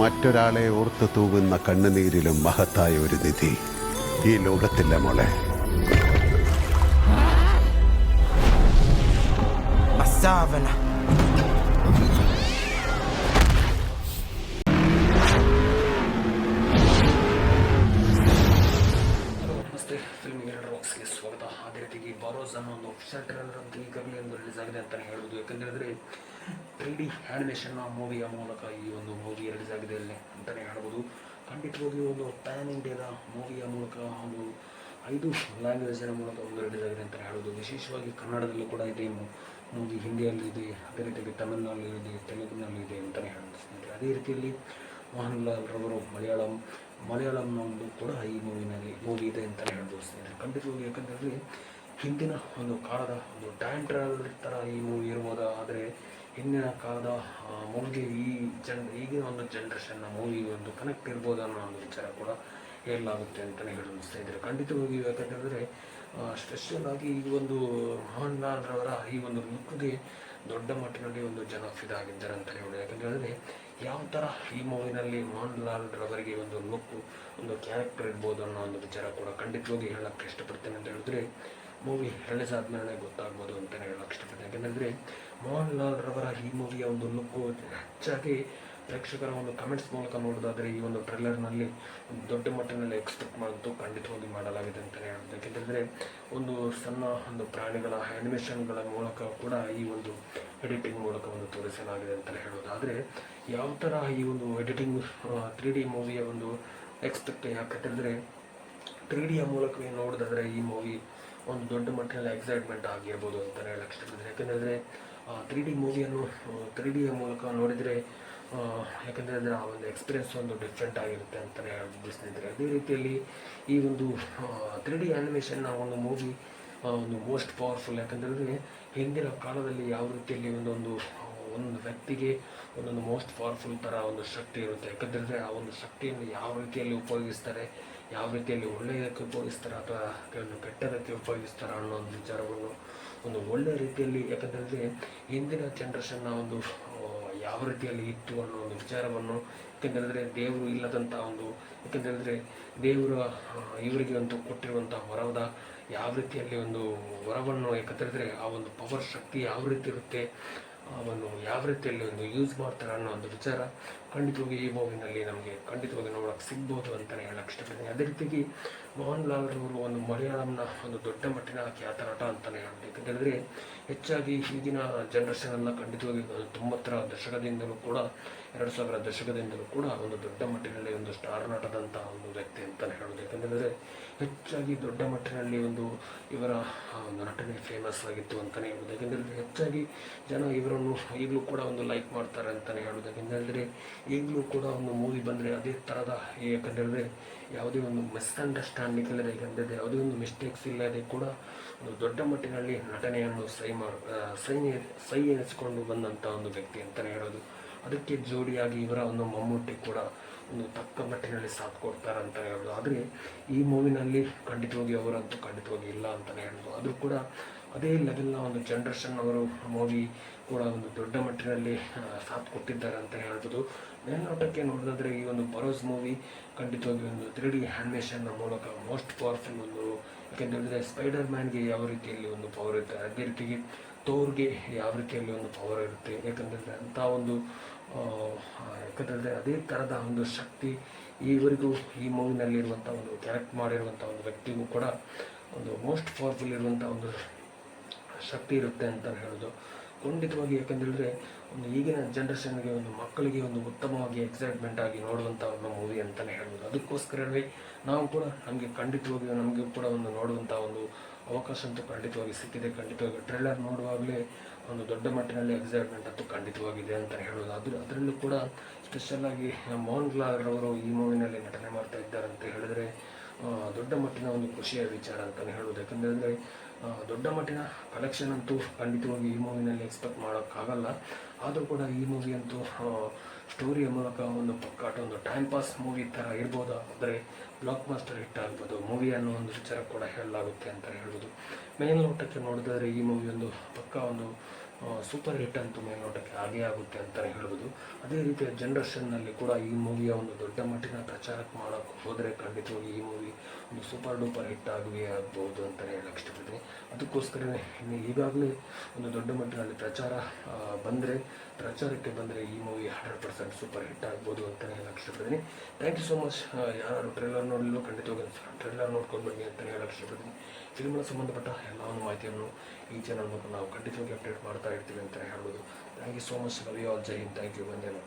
മറ്റൊരാളെ ഓർത്തു തൂകുന്ന കണ്ണുനീരിലും മഹത്തായ ഒരു നിധി ഈ ലോകത്തില്ല മോളെ. السافنة ನಮಸ್ತೆ, ಫಿಲ್ಮ್ ಬಾಕ್ಸ್ಗೆ ಸ್ವಾಗತ. ಅದೇ ರೀತಿಗೆ ಬಾರೋಸ್ ಅನ್ನೋ ಒಂದು ಅಫಿಷಿಯಲ್ ಟ್ರೇಲರ್ ಅಂತ ಈಗಾಗಲೇ ಒಂದು ರಿಲೀಸ್ ಆಗಿದೆ ಅಂತಲೇ ಹೇಳ್ಬೋದು. ಯಾಕಂದರೆ 3D ಆ್ಯನಿಮೇಷನ್ನ ಮೂವಿಯ ಮೂಲಕ ಈ ಒಂದು ಮೂವಿ ರಿಲೀಸ್ ಆಗಿದೆ ಅಂತಲೇ ಹೇಳ್ಬೋದು. ಖಂಡಿತವಾಗಿ ಒಂದು ಪ್ಯಾನ್ ಇಂಡಿಯಾದ ಮೂವಿಯ ಮೂಲಕ ಒಂದು 5 ಲ್ಯಾಂಗ್ವೇಜಿನ ಮೂಲಕ ಒಂದು ರಿಲೀಸ್ ಆಗಿದೆ ಅಂತಲೇ ಹೇಳ್ಬೋದು. ವಿಶೇಷವಾಗಿ ಕನ್ನಡದಲ್ಲೂ ಕೂಡ ಇದೆ ಮೂವಿ, ಹಿಂದಿಯಲ್ಲಿ ಇದೆ, ಅದೇ ರೀತಿಯಾಗಿ ತಮಿಳಿನಲ್ಲಿ ಇದೆ, ತೆಲುಗಿನಲ್ಲಿ ಇದೆ ಅಂತಲೇ ಹೇಳ್ಬೋದು ಸ್ನೇಹಿತರೆ. ಅದೇ ರೀತಿಯಲ್ಲಿ ಮೋಹನ್ ಲಾಲ್ ರವರು ಮಲಯಾಳಂನ ಒಂದು ಕೂಡ ಈ ಮೂವಿ ಇದೆ ಅಂತಲೇ ಹೇಳ್ಬೋದು ಸ್ನೇಹಿತರೆ. ಖಂಡಿತವಾಗಿ ಯಾಕಂದರೆ ಹಿಂದಿನ ಒಂದು ಕಾಲದ ಒಂದು ಟೈಮ್ ಟ್ರಾವೆಲ್ ಥರ ಈ ಮೂವಿ ಇರ್ಬೋದು. ಆದರೆ ಹಿಂದಿನ ಕಾಲದ ಮೂವಿಗೆ ಈಗಿನ ಒಂದು ಜನ್ರೇಷನ್ನ ಮೂವಿ ಒಂದು ಕನೆಕ್ಟ್ ಇರ್ಬೋದು ಅನ್ನೋ ಒಂದು ವಿಚಾರ ಕೂಡ ಹೇಳಲಾಗುತ್ತೆ ಅಂತಲೇ ಹೇಳಲು ಸ್ನೇಹಿತರೆ. ಖಂಡಿತವಾಗಿ ಯಾಕಂತಂದರೆ ಸ್ಪೆಷಲ್ ಆಗಿ ಈ ಒಂದು ಮೋಹನ್ ಲಾಲ್ ರವರ ಈ ಒಂದು ಲುಕ್ಗೆ ದೊಡ್ಡ ಮಟ್ಟಿನಲ್ಲಿ ಒಂದು ಜನ ಫಿದಾ ಆಗಿದ್ದಾರೆ ಅಂತಲೇ ಹೇಳೋದು. ಯಾಕಂತೇಳಿದ್ರೆ ಯಾವ ಥರ ಈ ಮೂವಿನಲ್ಲಿ ಮೋಹನ್ ಲಾಲ್ ರವರಿಗೆ ಒಂದು ಲುಕ್ಕು, ಒಂದು ಕ್ಯಾರೆಕ್ಟರ್ ಇರ್ಬೋದು ಅನ್ನೋ ಒಂದು ವಿಚಾರ ಕೂಡ ಖಂಡಿತವಾಗಿ ಹೇಳೋಕ್ಕೆ ಇಷ್ಟಪಡ್ತೇನೆ ಅಂತ ಹೇಳಿದ್ರೆ ಮೂವಿ ರಿಲೀಸ್ ಆದಮೇಲೆ ಗೊತ್ತಾಗ್ಬೋದು ಅಂತಲೇ ಹೇಳೋಕ್ಕೆ ಇಷ್ಟಪಡ್ತೇನೆ. ಯಾಕಂದರೆ ಮೋಹನ್ ಲಾಲ್ ರವರ ಈ ಮೂವಿಯ ಒಂದು ಲುಕ್ಕು ಹೆಚ್ಚಾಗಿ ಪ್ರೇಕ್ಷಕರ ಒಂದು ಕಮೆಂಟ್ಸ್ ಮೂಲಕ ನೋಡೋದಾದರೆ ಈ ಒಂದು ಟ್ರೇಲರ್ನಲ್ಲಿ ಒಂದು ದೊಡ್ಡ ಮಟ್ಟಿನಲ್ಲಿ ಎಕ್ಸ್ಪೆಕ್ಟ್ ಮಾಡೋದು ಖಂಡಿತವಾಗಿ ಮಾಡಲಾಗಿದೆ ಅಂತಲೇ ಹೇಳ್ಬೋದು. ಯಾಕೆಂದರೆ ಒಂದು ಸಣ್ಣ ಒಂದು ಪ್ರಾಣಿಗಳ ಆ್ಯನಿಮೇಷನ್ಗಳ ಮೂಲಕ ಕೂಡ ಈ ಒಂದು ಎಡಿಟಿಂಗ್ ಮೂಲಕ ಒಂದು ತೋರಿಸಲಾಗಿದೆ ಅಂತಲೇ ಹೇಳೋದು. ಆದರೆ ಯಾವ ಥರ ಈ ಒಂದು ಎಡಿಟಿಂಗ್ 3D ಮೂವಿಯ ಒಂದು ಎಕ್ಸ್ಪೆಕ್ಟ್, ಯಾಕಂತಂದರೆ 3Dಯ ಮೂಲಕವೇ ನೋಡೋದಾದರೆ ಈ ಮೂವಿ ಒಂದು ದೊಡ್ಡ ಮಟ್ಟಿನಲ್ಲಿ ಎಕ್ಸೈಟ್ಮೆಂಟ್ ಆಗಿರ್ಬೋದು ಅಂತಲೇ ಹೇಳಕ್ಕೆ ಇಷ್ಟಪಡ್ತೀನಿ. ಯಾಕೆಂದರೆ 3D ಮೂವಿಯನ್ನು 3Dಯ ಮೂಲಕ ನೋಡಿದರೆ ಯಾಕಂದರೆ ಆ ಒಂದು ಎಕ್ಸ್ಪೀರಿಯನ್ಸ್ ಒಂದು ಡಿಫ್ರೆಂಟ್ ಆಗಿರುತ್ತೆ ಅಂತಲೇ ಹೇಳ್ಬೋದು ಸ್ನೇಹಿತರೆ. ಅದೇ ರೀತಿಯಲ್ಲಿ ಈ ಒಂದು 3D ಆ್ಯನಿಮೇಷನ್ನ ಒಂದು ಮೂವಿ ಒಂದು ಮೋಸ್ಟ್ ಪವರ್ಫುಲ್. ಯಾಕಂದರೆ ಹಿಂದಿನ ಕಾಲದಲ್ಲಿ ಯಾವ ರೀತಿಯಲ್ಲಿ ಒಂದು ವ್ಯಕ್ತಿಗೆ ಒಂದೊಂದು ಮೋಸ್ಟ್ ಪವರ್ಫುಲ್ ಥರ ಒಂದು ಶಕ್ತಿ ಇರುತ್ತೆ. ಯಾಕಂದರೆ ಆ ಒಂದು ಶಕ್ತಿಯನ್ನು ಯಾವ ರೀತಿಯಲ್ಲಿ ಉಪಯೋಗಿಸ್ತಾರೆ, ಯಾವ ರೀತಿಯಲ್ಲಿ ಒಳ್ಳೆಯದಕ್ಕೆ ಉಪಯೋಗಿಸ್ತಾರೆ ಅಥವಾ ಕೆಟ್ಟದಕ್ಕೆ ಉಪಯೋಗಿಸ್ತಾರೆ ಅನ್ನೋ ಒಂದು ವಿಚಾರವನ್ನು ಒಂದು ಒಳ್ಳೆಯ ರೀತಿಯಲ್ಲಿ, ಯಾಕಂತಂದರೆ ಹಿಂದಿನ ಜನ್ರೇಷನ್ನ ಒಂದು ಯಾವ ರೀತಿಯಲ್ಲಿ ಇತ್ತು ಅನ್ನೋ ಒಂದು ವಿಚಾರವನ್ನು, ಯಾಕೆಂದರೆ ದೇವರು ಇಲ್ಲದಂಥ ಒಂದು, ಯಾಕೆಂದರೆ ದೇವರ ಇವರಿಗೆ ಒಂದು ಕೊಟ್ಟಿರುವಂಥ ವರದ ಯಾವ ರೀತಿಯಲ್ಲಿ ಒಂದು ವರವನ್ನು, ಯಾಕಂತಂದರೆ ಆ ಒಂದು ಪವರ್ ಶಕ್ತಿ ಯಾವ ರೀತಿ ಇರುತ್ತೆ, ಅವನ್ನು ಯಾವ ರೀತಿಯಲ್ಲಿ ಒಂದು ಯೂಸ್ ಮಾಡ್ತಾರೆ ಅನ್ನೋ ಒಂದು ವಿಚಾರ ಖಂಡಿತವಾಗಿ ಈ ಮೂವಿನಲ್ಲಿ ನಮಗೆ ಖಂಡಿತವಾಗಿ ನೋಡೋಕ್ಕೆ ಸಿಗ್ಬೋದು ಅಂತಲೇ ಹೇಳಕ್ಕೆ ಇಷ್ಟಪಡ್ತೀನಿ. ಅದೇ ರೀತಿಯಾಗಿ ಮೋಹನ್ ಲಾಲ್ ರವರು ಒಂದು ಮಲಯಾಳಂನ ಒಂದು ದೊಡ್ಡ ಮಟ್ಟಿನ ಖ್ಯಾತ ನಟ ಅಂತಲೇ ಹೇಳ್ಬೋದು. ಯಾಕಂತೇಳಿದ್ರೆ ಹೆಚ್ಚಾಗಿ ಈಗಿನ ಜನ್ರೇಷನೆಲ್ಲ ಖಂಡಿತವಾಗಿ 90ರ ದಶಕದಿಂದಲೂ ಕೂಡ 2000 ದಶಕದಿಂದಲೂ ಕೂಡ ಒಂದು ದೊಡ್ಡ ಮಟ್ಟಿನಲ್ಲಿ ಒಂದು ಸ್ಟಾರ್ ನಟದಂಥ ಒಂದು ವ್ಯಕ್ತಿ ಅಂತಲೇ ಹೇಳೋದು. ಯಾಕಂತಂದರೆ ಹೆಚ್ಚಾಗಿ ದೊಡ್ಡ ಮಟ್ಟಿನಲ್ಲಿ ಒಂದು ಇವರ ಒಂದು ನಟನೆ ಫೇಮಸ್ ಆಗಿತ್ತು ಅಂತಲೇ ಹೇಳೋದು. ಯಾಕೆಂದರೆ ಹೆಚ್ಚಾಗಿ ಜನ ಇವರನ್ನು ಈಗಲೂ ಕೂಡ ಒಂದು ಲೈಕ್ ಮಾಡ್ತಾರೆ ಅಂತಲೇ ಹೇಳೋದು. ಯಾಕೆಂದರೆ ಈಗಲೂ ಕೂಡ ಒಂದು ಮೂವಿ ಬಂದರೆ ಅದೇ ಥರದ, ಯಾಕಂದರೆ ಯಾವುದೇ ಒಂದು ಮಿಸ್ಅಂಡರ್ಸ್ಟ್ಯಾಂಡಿಂಗ್ ಇಲ್ಲದೆ, ಯಾಕಂದರೆ ಯಾವುದೇ ಒಂದು ಮಿಸ್ಟೇಕ್ಸ್ ಇಲ್ಲದೆ ಕೂಡ ಒಂದು ದೊಡ್ಡ ಮಟ್ಟಿನಲ್ಲಿ ನಟನೆಯನ್ನು ಸೈ ಎನಿಸಿಕೊಂಡು ಬಂದಂಥ ಒಂದು ವ್ಯಕ್ತಿ ಅಂತಲೇ ಹೇಳೋದು. ಅದಕ್ಕೆ ಜೋಡಿಯಾಗಿ ಇವರ ಒಂದು ಮಮ್ಮೂಟಿ ಕೂಡ ಒಂದು ತಕ್ಕ ಮಟ್ಟಿನಲ್ಲಿ ಸಾಥ್ ಕೊಡ್ತಾರೆ ಅಂತಲೇ ಹೇಳೋದು. ಆದರೆ ಈ ಮೂವಿನಲ್ಲಿ ಖಂಡಿತವಾಗಿ ಅವರಂತೂ ಖಂಡಿತವಾಗಿ ಇಲ್ಲ ಅಂತಲೇ ಹೇಳೋದು. ಆದರೂ ಕೂಡ ಅದೇ ಲೆವೆಲ್ನ ಒಂದು ಜನ್ರೇಷನ್ ಅವರು ಮೂವಿ ಕೂಡ ಒಂದು ದೊಡ್ಡ ಮಟ್ಟಿನಲ್ಲಿ ಸಾಥ್ ಕೊಟ್ಟಿದ್ದಾರೆ ಅಂತ ಹೇಳ್ಬೋದು. ಮೇಲ್ನೋಟಕ್ಕೆ ನೋಡೋದಾದರೆ ಈ ಒಂದು ಬರೋಸ್ ಮೂವಿ ಖಂಡಿತವಾಗಿ ಒಂದು 3D ಆ್ಯನಿಮೇಷನ್ನ ಮೂಲಕ ಮೋಸ್ಟ್ ಪವರ್ಫುಲ್ ಒಂದು, ಯಾಕೆಂದರೆ ಸ್ಪೈಡರ್ ಮ್ಯಾನ್ಗೆ ಯಾವ ರೀತಿಯಲ್ಲಿ ಒಂದು ಪವರ್ ಇರುತ್ತೆ, ಅದೇ ರೀತಿಗೆ ಥೋರ್ಗೆ ಯಾವ ರೀತಿಯಲ್ಲಿ ಒಂದು ಪವರ್ ಇರುತ್ತೆ. ಯಾಕಂದರೆ ಅಂಥ ಒಂದು ಯಾಕಂದರೆ ಅದೇ ಥರದ ಒಂದು ಶಕ್ತಿ ಈವರೆಗೂ ಈ ಮೂವಿನಲ್ಲಿರುವಂಥ ಒಂದು ಕ್ಯಾರೆಕ್ಟ್ ಮಾಡಿರುವಂಥ ಒಂದು ವ್ಯಕ್ತಿಗೂ ಕೂಡ ಒಂದು ಮೋಸ್ಟ್ ಪವರ್ಫುಲ್ ಇರುವಂಥ ಒಂದು ಶಕ್ತಿ ಇರುತ್ತೆ ಅಂತ ಹೇಳೋದು ಖಂಡಿತವಾಗಿ. ಯಾಕಂತೇಳಿದ್ರೆ ಒಂದು ಈಗಿನ ಜನ್ರೇಷನ್ಗೆ ಒಂದು ಮಕ್ಕಳಿಗೆ ಒಂದು ಉತ್ತಮವಾಗಿ ಎಕ್ಸೈಟ್ಮೆಂಟ್ ಆಗಿ ನೋಡುವಂಥ ಒಂದು ಮೂವಿ ಅಂತಲೇ ಹೇಳ್ಬೋದು. ಅದಕ್ಕೋಸ್ಕರವೇ ನಾವು ಕೂಡ ನಮಗೂ ಕೂಡ ಒಂದು ನೋಡುವಂಥ ಒಂದು ಅವಕಾಶ ಅಂತೂ ಖಂಡಿತವಾಗಿ ಸಿಕ್ಕಿದೆ. ಖಂಡಿತವಾಗಿ ಟ್ರೇಲರ್ ನೋಡುವಾಗಲೇ ಒಂದು ದೊಡ್ಡ ಮಟ್ಟಿನಲ್ಲಿ ಎಕ್ಸೈಟ್ಮೆಂಟ್ ಅಂತೂ ಖಂಡಿತವಾಗಿದೆ ಅಂತಲೇ ಹೇಳೋದು. ಅದರಲ್ಲೂ ಕೂಡ ಸ್ಪೆಷಲಾಗಿ ಮೋಹನ್ ಲಾಲ್ ರವರು ಈ ಮೂವಿನಲ್ಲಿ ನಟನೆ ಮಾಡ್ತಾ ಇದ್ದಾರೆ ಅಂತ ಹೇಳಿದ್ರೆ ದೊಡ್ಡ ಮಟ್ಟಿನ ಒಂದು ಖುಷಿಯ ವಿಚಾರ ಅಂತಲೇ ಹೇಳೋದು. ಯಾಕಂದರೆ ದೊಡ್ಡ ಮಟ್ಟಿನ ಕಲೆಕ್ಷನ್ ಅಂತೂ ಖಂಡಿತವಾಗಿ ಈ ಮೂವಿನಲ್ಲಿ ಎಕ್ಸ್ಪೆಕ್ಟ್ ಮಾಡೋಕ್ಕಾಗಲ್ಲ. ಆದರೂ ಕೂಡ ಈ ಮೂವಿ ಅಂತೂ ಸ್ಟೋರಿಯ ಮೂಲಕ ಒಂದು ಪಕ್ಕಾಟ ಒಂದು ಟೈಮ್ ಪಾಸ್ ಮೂವಿ ಥರ ಇರ್ಬೋದು, ಆದರೆ ಬ್ಲಾಕ್ ಮಾಸ್ಟರ್ ಹಿಟ್ ಆಗ್ಬೋದು ಮೂವಿ ಅನ್ನೋ ಒಂದು ವಿಚಾರ ಕೂಡ ಹೇಳಲಾಗುತ್ತೆ ಅಂತ ಹೇಳ್ಬೋದು. ಮೇಲ್ನೋಟಕ್ಕೆ ನೋಡಿದ್ರೆ ಈ ಮೂವಿ ಒಂದು ಪಕ್ಕ ಒಂದು ಸೂಪರ್ ಹಿಟ್ ಅಂತೂ ಮೇಲ್ನೋಟಕ್ಕೆ ಆಗೇ ಆಗುತ್ತೆ ಅಂತಲೇ ಹೇಳ್ಬೋದು. ಅದೇ ರೀತಿಯ ಜನ್ರೇಷನ್ನಲ್ಲಿ ಕೂಡ ಈ ಮೂವಿಯ ಒಂದು ದೊಡ್ಡ ಮಟ್ಟಿನ ಪ್ರಚಾರಕ್ಕೆ ಮಾಡೋಕ್ಕೆ ಹೋದರೆ ಖಂಡಿತವಾಗಿ ಈ ಮೂವಿ ಒಂದು ಸೂಪರ್ ಡೂಪರ್ ಹಿಟ್ ಆಗ್ಬೋದು ಅಂತಲೇ ಹೇಳಕ್ಕೆ ಇಷ್ಟಪಡ್ತೀನಿ. ಅದಕ್ಕೋಸ್ಕರನೇ ಇನ್ನು ಈಗಾಗಲೇ ಒಂದು ದೊಡ್ಡ ಮಟ್ಟಿನಲ್ಲಿ ಪ್ರಚಾರಕ್ಕೆ ಬಂದರೆ ಈ ಮೂವಿ 100% ಸೂಪರ್ ಹಿಟ್ ಆಗ್ಬೋದು ಅಂತಲೇ ಹೇಳಕ್ಕೆ ಇಷ್ಟಪಡ್ತೀನಿ. Thank you so much. ಯಾರು ಟ್ರೈಲರ್ ನೋಡಲು ಖಂಡಿತವಾಗಿ ಟ್ರೈಲರ್ ನೋಡ್ಕೊಂಡು ಬನ್ನಿ ಅಂತಲೇ ಹೇಳಕ್ಕೆ ಇಷ್ಟಪಡ್ತೀನಿ. ಫಿಲ್ಮ್ಗೆ ಸಂಬಂಧಪಟ್ಟ ಎಲ್ಲ ಒಂದು ಮಾಹಿತಿಯನ್ನು ಈ ಚಾನಲ್ ಮೂಲಕ ನಾವು ಖಂಡಿತವಾಗಿ ಅಪ್ಡೇಟ್ ಮಾಡ್ತಾ ಇರ್ತೀವಿ ಅಂತಲೇ ಹೇಳ್ಬೋದು. Thank you so much. Love you all. ಜೈ ಹಿಂದ್. Thank you. ವಂದನೆ.